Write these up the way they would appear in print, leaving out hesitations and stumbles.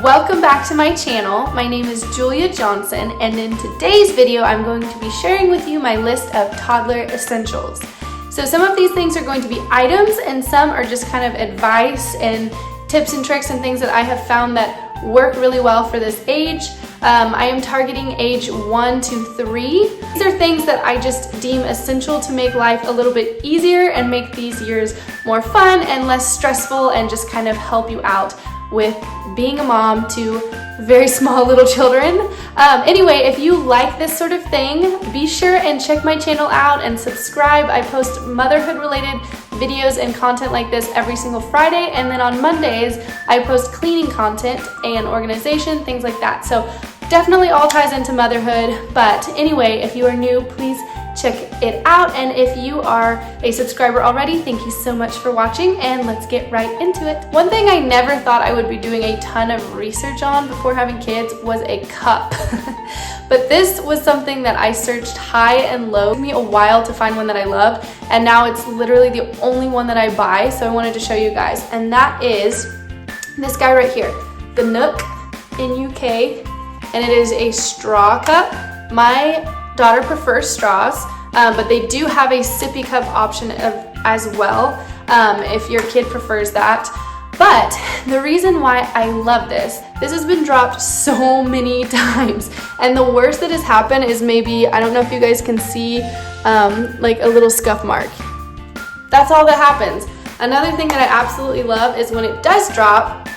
Welcome back to my channel. My name is Julia Johnson, and in today's video I'm going to be sharing with you my list of toddler essentials. So some of these things are going to be items and some are just kind of advice and tips and tricks and things that I have found that work really well for this age. I am targeting age 1 to 3. These are things that I just deem essential to make life a little bit easier and make these years more fun and less stressful and just kind of help you out with being a mom to very small little children. Anyway, if you like this sort of thing, be sure and check my channel out and subscribe. I post motherhood related videos and content like this every single Friday, and then on Mondays I post cleaning content and organization, things like that. So definitely all ties into motherhood. But anyway, if you are new, please check it out, and if you are a subscriber already, thank you so much for watching, and let's get right into it. One thing I never thought I would be doing a ton of research on before having kids was a cup. But this was something that I searched high and low. It took me a while to find one that I loved, and now it's literally the only one that I buy, so I wanted to show you guys, and that is this guy right here, the Nook in UK, and it is a straw cup. My daughter prefers straws, but they do have a sippy cup option as well if your kid prefers that. But the reason why I love this has been dropped so many times, and the worst that has happened is maybe, I don't know if you guys can see, like a little scuff mark. That's all that happens. Another thing that I absolutely love is when it does drop,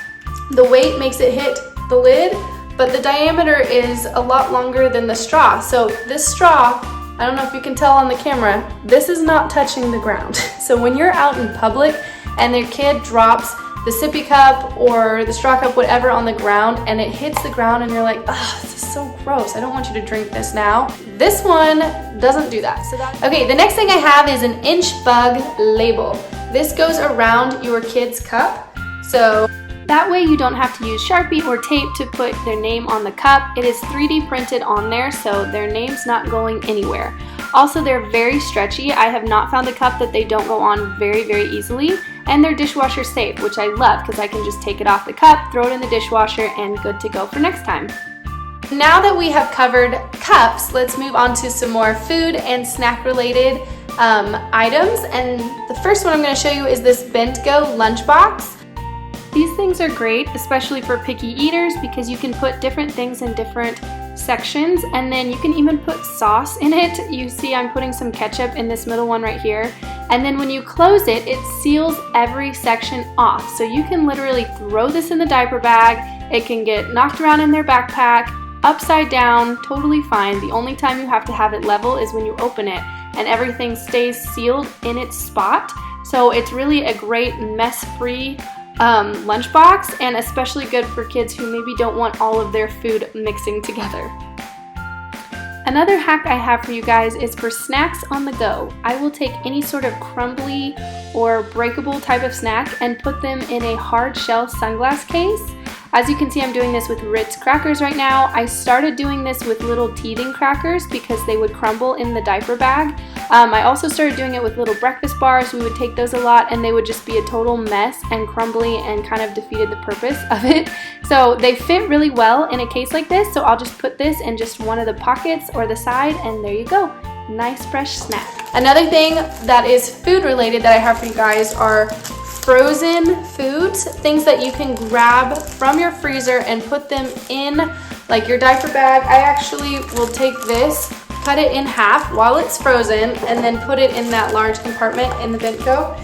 the weight makes it hit the lid, but the diameter is a lot longer than the straw. So this straw, I don't know if you can tell on the camera, this is not touching the ground. So when you're out in public and their kid drops the sippy cup or the straw cup, whatever, on the ground, and it hits the ground and you're like, oh, this is so gross, I don't want you to drink this now. This one doesn't do that. Okay, the next thing I have is an inch bug label. This goes around your kid's cup, so that way you don't have to use Sharpie or tape to put their name on the cup. It is 3D printed on there, so their name's not going anywhere. Also, they're very stretchy. I have not found a cup that they don't go on very, very easily, and they're dishwasher safe, which I love because I can just take it off the cup, throw it in the dishwasher, and good to go for next time. Now that we have covered cups, let's move on to some more food and snack related items, and the first one I'm going to show you is this Bent-Go lunchbox. These things are great, especially for picky eaters, because you can put different things in different sections, and then you can even put sauce in it. You see I'm putting some ketchup in this middle one right here, and then when you close it, it seals every section off. So you can literally throw this in the diaper bag, it can get knocked around in their backpack, upside down, totally fine. The only time you have to have it level is when you open it, and everything stays sealed in its spot. So it's really a great mess-free lunchbox, and especially good for kids who maybe don't want all of their food mixing together. Another hack I have for you guys is for snacks on the go. I will take any sort of crumbly or breakable type of snack and put them in a hard shell sunglass case. As you can see, I'm doing this with Ritz crackers right now. I started doing this with little teething crackers because they would crumble in the diaper bag. I also started doing it with little breakfast bars. We would take those a lot and they would just be a total mess and crumbly and kind of defeated the purpose of it. So they fit really well in a case like this, so I'll just put this in just one of the pockets or the side, and there you go. Nice fresh snack. Another thing that is food related that I have for you guys are frozen foods, things that you can grab from your freezer and put them in like your diaper bag. I actually will take this, cut it in half while it's frozen, and then put it in that large compartment in the Bent-Go,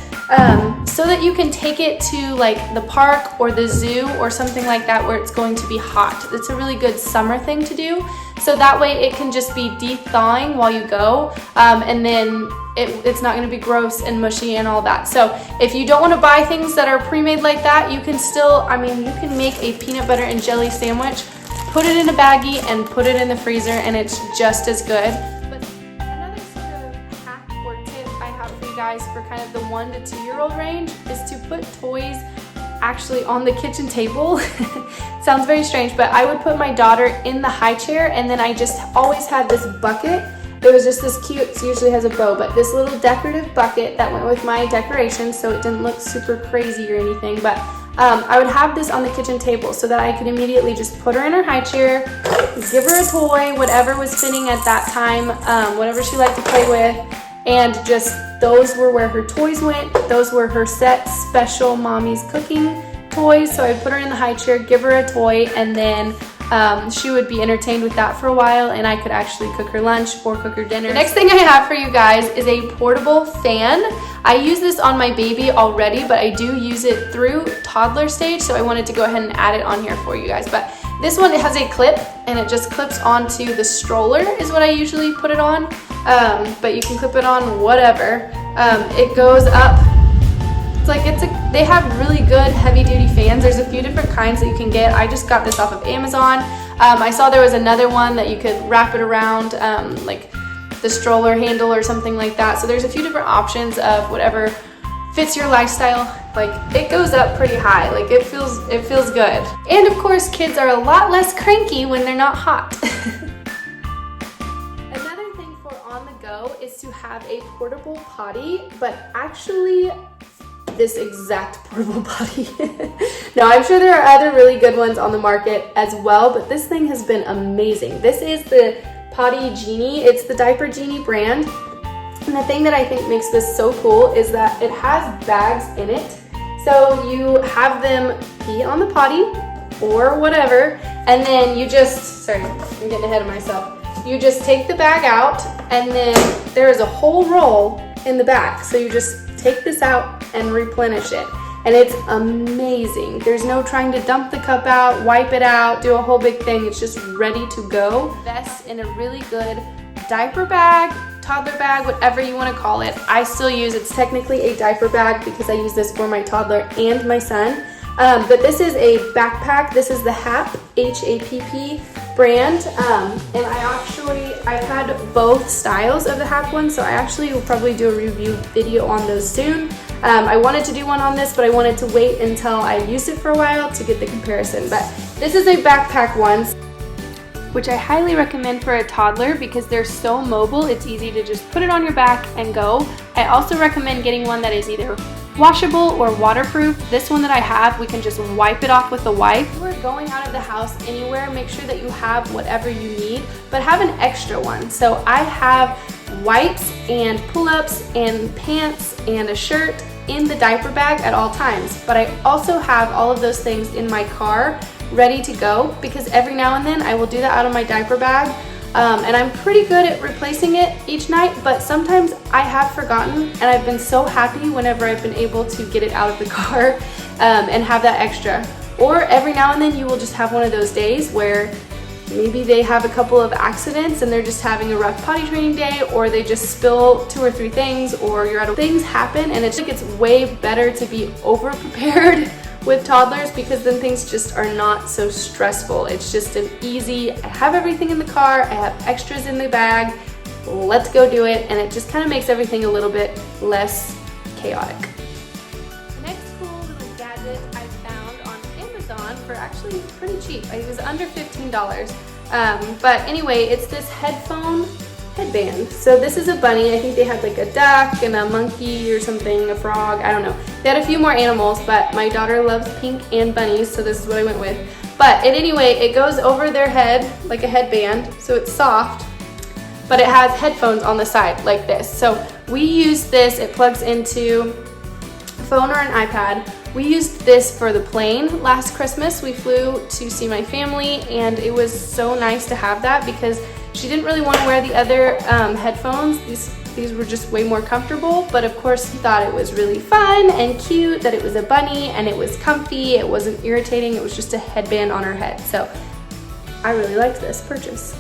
so that you can take it to like the park or the zoo or something like that where it's going to be hot. It's a really good summer thing to do, so that way it can just be de-thawing while you go, and then it's not going to be gross and mushy and all that. So if you don't want to buy things that are pre-made like that, you can still, I mean, you can make a peanut butter and jelly sandwich, put it in a baggie and put it in the freezer, and it's just as good. But another sort of hack or tip I have for you guys for kind of the 1 to 2 year old range is to put toys actually on the kitchen table. Sounds very strange, but I would put my daughter in the high chair, and then I just always had this bucket. It was just this cute, it usually has a bow, but this little decorative bucket that went with my decorations, so it didn't look super crazy or anything, but I would have this on the kitchen table so that I could immediately just put her in her high chair, give her a toy, whatever was fitting at that time, whatever she liked to play with, and just those were where her toys went. Those were her set special mommy's cooking toys. So I'd put her in the high chair, give her a toy, and then she would be entertained with that for a while, and I could actually cook her lunch or cook her dinner. The next thing I have for you guys is a portable fan. I use this on my baby already, but I do use it through toddler stage, so I wanted to go ahead and add it on here for you guys. But this one, it has a clip, and it just clips onto the stroller is what I usually put it on, but you can clip it on whatever. It goes up. They have really good heavy duty fans. There's a few different kinds that you can get. I just got this off of Amazon. I saw there was another one that you could wrap it around like the stroller handle or something like that. So there's a few different options of whatever fits your lifestyle. Like, it goes up pretty high. Like, it feels good. And of course, kids are a lot less cranky when they're not hot. Another thing for on the go is to have a portable potty, but actually this exact portable potty. Now, I'm sure there are other really good ones on the market as well, but this thing has been amazing. This is the Potty Genie. It's the Diaper Genie brand. And the thing that I think makes this so cool is that it has bags in it. So you have them pee on the potty or whatever, and then you just, sorry, I'm getting ahead of myself. You just take the bag out, and then there is a whole roll in the back. So you just take this out and replenish it. And it's amazing. There's no trying to dump the cup out, wipe it out, do a whole big thing. It's just ready to go. Invest in a really good diaper bag, toddler bag, whatever you want to call it. I still use, it's technically a diaper bag because I use this for my toddler and my son. But this is a backpack. This is the HAP, H-A-P-P brand. And I've had both styles of the HAP one, so I actually will probably do a review video on those soon. I wanted to do one on this, but I wanted to wait until I used it for a while to get the comparison. But this is a backpack one, which I highly recommend for a toddler because they're so mobile. It's easy to just put it on your back and go. I also recommend getting one that is either washable or waterproof. This one that I have, we can just wipe it off with a wipe. If you're going out of the house anywhere, make sure that you have whatever you need, but have an extra one. So I have wipes and pull-ups and pants and a shirt in the diaper bag at all times, but I also have all of those things in my car ready to go because every now and then I will do that out of my diaper bag. And I'm pretty good at replacing it each night, but sometimes I have forgotten, and I've been so happy whenever I've been able to get it out of the car and have that extra. Or every now and then you will just have one of those days where maybe they have a couple of accidents and they're just having a rough potty training day, or they just spill 2 or 3 things, or you're out of things happen, and it's like it's way better to be over prepared with toddlers because then things just are not so stressful. It's just an easy, I have everything in the car, I have extras in the bag, let's go do it, and it just kind of makes everything a little bit less chaotic. The next cool little gadget I found on Amazon for actually pretty cheap. It was under $15. But anyway, it's this headband. So this is a bunny. I think they had like a duck and a monkey or something, a frog, I don't know. They had a few more animals, but my daughter loves pink and bunnies, so this is what I went with. But anyway, it goes over their head like a headband, so it's soft, but it has headphones on the side like this. So we use this, it plugs into a phone or an iPad. We used this for the plane last Christmas. We flew to see my family, and it was so nice to have that because she didn't really want to wear the other headphones. These were just way more comfortable, but of course he thought it was really fun and cute that it was a bunny and it was comfy, it wasn't irritating, it was just a headband on her head. So I really liked this purchase.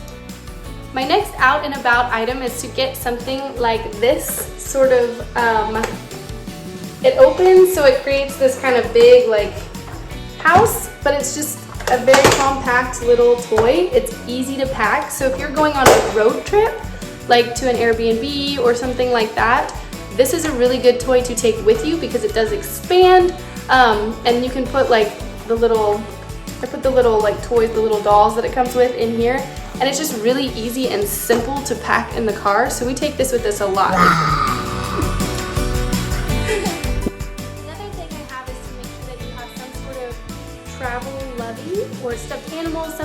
My next out and about item is to get something like this sort of, it opens so it creates this kind of big like house, but it's just a very compact little toy. It's easy to pack, so if you're going on a road trip, like to an Airbnb or something like that, this is a really good toy to take with you because it does expand, and you can put like the little, I put the little like toys, the little dolls that it comes with in here, and it's just really easy and simple to pack in the car, so we take this with us a lot.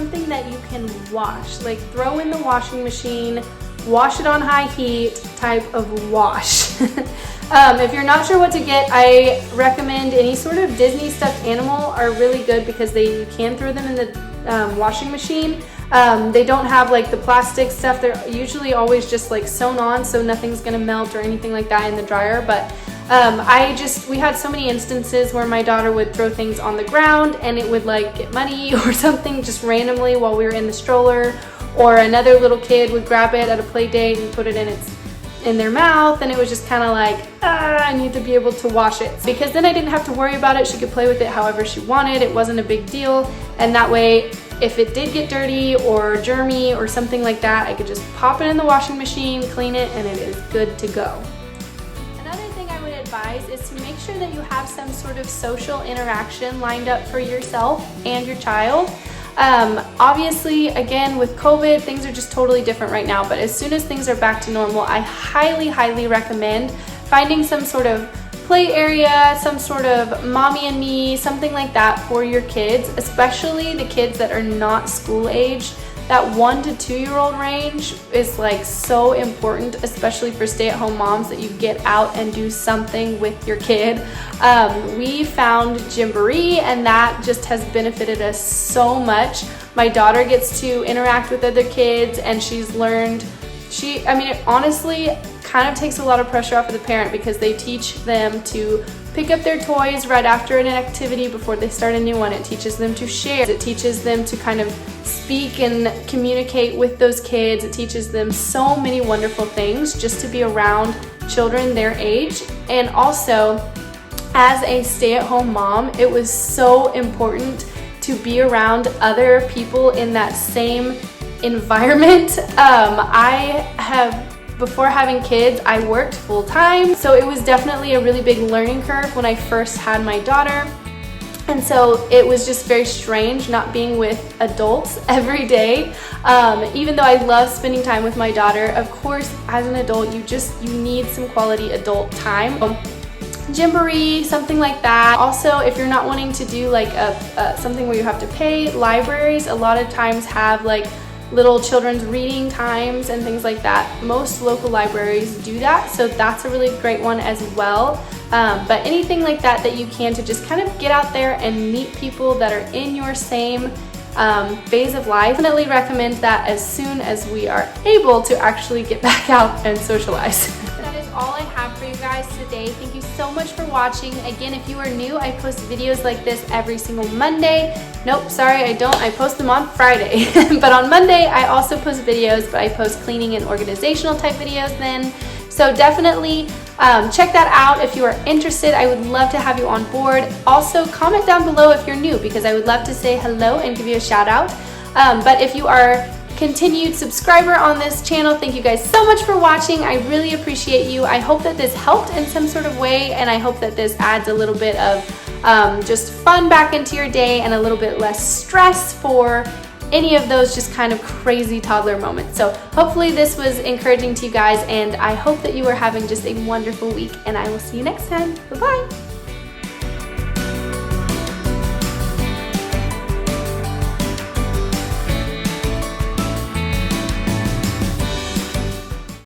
something that you can wash, like throw in the washing machine, wash it on high heat type of wash. If you're not sure what to get, I recommend any sort of Disney stuffed animal are really good because you can throw them in the washing machine. They don't have like the plastic stuff. They're usually always just like sewn on, so nothing's gonna melt or anything like that in the dryer. But we had so many instances where my daughter would throw things on the ground and it would like get muddy or something just randomly while we were in the stroller, or another little kid would grab it at a play date and put it in their mouth, and it was just kind of like, I need to be able to wash it. Because then I didn't have to worry about it. She could play with it however she wanted. It wasn't a big deal. And that way, if it did get dirty or germy or something like that, I could just pop it in the washing machine, clean it, and it is good to go. Another thing I would advise is to make sure that you have some sort of social interaction lined up for yourself and your child. Obviously, again, with COVID, things are just totally different right now, but as soon as things are back to normal, I highly recommend finding some sort of play area, some sort of mommy and me, something like that for your kids, especially the kids that are not school age. That 1 to 2 year old range is like so important, especially for stay-at-home moms, that you get out and do something with your kid. We found Gymboree, and that just has benefited us so much. My daughter gets to interact with other kids, and she's learned, it honestly kind of takes a lot of pressure off of the parent because they teach them to pick up their toys right after an activity before they start a new one. It teaches them to share. It teaches them to kind of speak and communicate with those kids. It teaches them so many wonderful things just to be around children their age. And also, as a stay-at-home mom, it was so important to be around other people in that same environment. Before having kids, I worked full-time, so it was definitely a really big learning curve when I first had my daughter. And so it was just very strange not being with adults every day. Even though I love spending time with my daughter, of course, as an adult, you need some quality adult time. Gymboree, something like that. Also, if you're not wanting to do like something where you have to pay, libraries a lot of times have like little children's reading times and things like that. Most local libraries do that, so that's a really great one as well. But anything like that you can to just kind of get out there and meet people that are in your same phase of life. Definitely recommend that as soon as we are able to actually get back out and socialize. That is all I have for you guys today. Thank you so much for watching. Again, if you are new, I post videos like this every single Monday. Nope, sorry, I don't. I post them on Friday. But on Monday, I also post videos, but I post cleaning and organizational type videos then. So definitely check that out if you are interested. I would love to have you on board. Also, comment down below if you're new because I would love to say hello and give you a shout out. But if you are continued subscriber on this channel, thank you guys so much for watching. I really appreciate you. I hope that this helped in some sort of way, and I hope that this adds a little bit of just fun back into your day and a little bit less stress for any of those just kind of crazy toddler moments. So hopefully this was encouraging to you guys, and I hope that you are having just a wonderful week, and I will see you next time. Bye-bye.